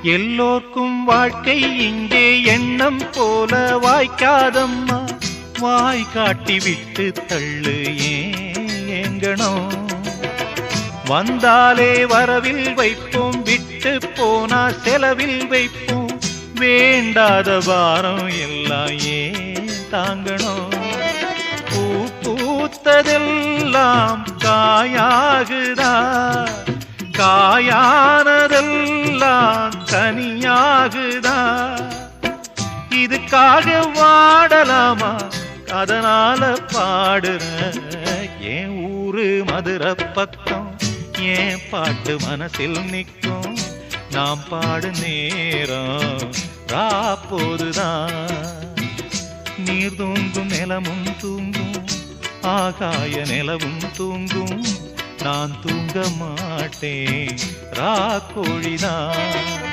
எல்லோர்க்கும் வாழ்க்கை இங்கே எண்ணம் போல வாய்க்காதம்மா. வாய் காட்டி விட்டு தள்ளு ஏங்கணும். வந்தாலே வரவில் வைப்போம், விட்டு போனா செலவில் வைப்போம். வேண்டாத பாரம் எல்லாம் ஏன் தாங்கணும். பூ பூத்ததெல்லாம் காயாகுதா, காயானதெல்லாம் கனியாகுதா. இதுக்காக வாடலாமா, அதனால பாடுற. என் ஊரு மதுரை பக்கம், என் பாட்டு மனசில் நிற்கும். நாம் பாடு நேரம் ராப்போதுதான். நீர் தூங்கும் நிலமும் தூங்கும், ஆகாய நிலவும் தூங்கும். நான் தூங்க மாட்டேன், ராக்கோழிதான்.